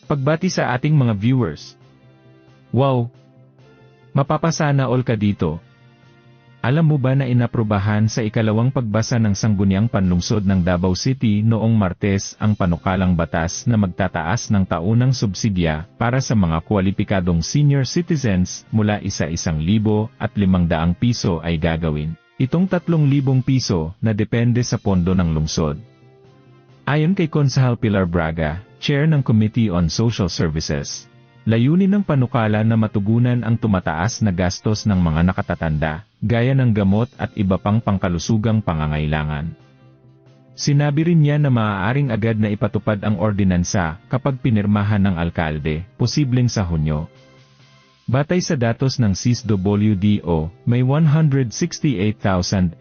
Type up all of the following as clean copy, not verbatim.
Pagbati sa ating mga viewers. Wow! Mapapasana all ka dito. Alam mo ba na inaprubahan sa ikalawang pagbasa ng Sangguniang Panlungsod ng Davao City noong Martes ang panukalang batas na magtataas ng taunang subsidya para sa mga kwalipikadong senior citizens mula 1,500 piso ay gagawin itong 3,000 piso na depende sa pondo ng lungsod. Ayon kay Konsehal Pilar Braga, Chair ng Committee on Social Services, layunin ng panukala na matugunan ang tumataas na gastos ng mga nakatatanda, gaya ng gamot at iba pang pangkalusugang pangangailangan. Sinabi rin niya na maaaring agad na ipatupad ang ordinansa kapag pinirmahan ng alkalde, posibleng sa Hunyo. Batay sa datos ng SISWDO, may 168,799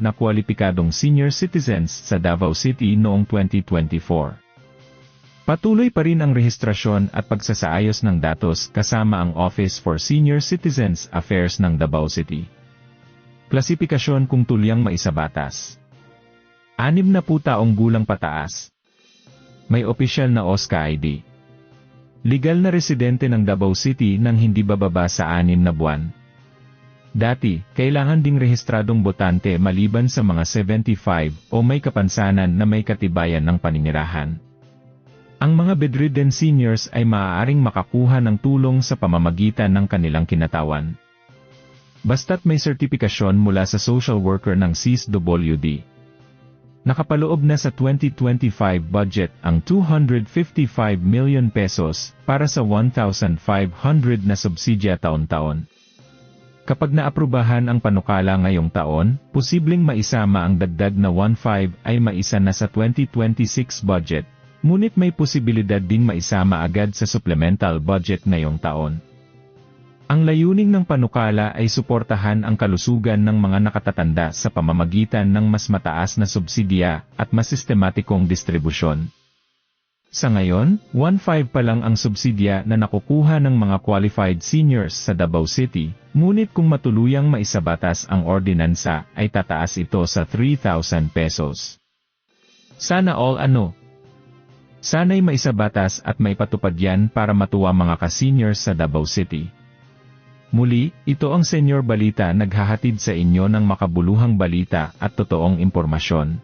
na kwalipikadong senior citizens sa Davao City noong 2024. Patuloy pa rin ang rehistrasyon at pagsasaayos ng datos kasama ang Office for Senior Citizens Affairs ng Davao City. Klasipikasyon kung tulyang maisabatas. 60 taong gulang pataas. May opisyal na OSCA ID. Legal na residente ng Davao City nang hindi bababa sa 6 na buwan. Dati, kailangan ding rehistradong botante maliban sa mga 75 o may kapansanan na may katibayan ng paninirahan. Ang mga bedridden seniors ay maaaring makakuha ng tulong sa pamamagitan ng kanilang kinatawan. Basta't may sertipikasyon mula sa social worker ng SISWD. Nakapaloob na sa 2025 budget ang 255 million pesos para sa 1,500 na subsidya taon-taon. Kapag naaprubahan ang panukala ngayong taon, posibleng maisama ang dagdag na 1,500 ay maisa na sa 2026 budget. Ngunit may posibilidad ding maisama agad sa supplemental budget ngayong taon. Ang layunin ng panukala ay suportahan ang kalusugan ng mga nakatatanda sa pamamagitan ng mas mataas na subsidya at mas sistematikong distribusyon. Sa ngayon, 1,500 pa lang ang subsidya na nakukuha ng mga qualified seniors sa Davao City, ngunit kung matuluyang maisabatas ang ordinansa ay tataas ito sa 3,000 pesos. Sana all Sana'y maisabatas at maipatupad yan para matuwa mga ka-seniors sa Davao City. Muli, ito ang Senior Balita naghahatid sa inyo ng makabuluhang balita at totoong impormasyon.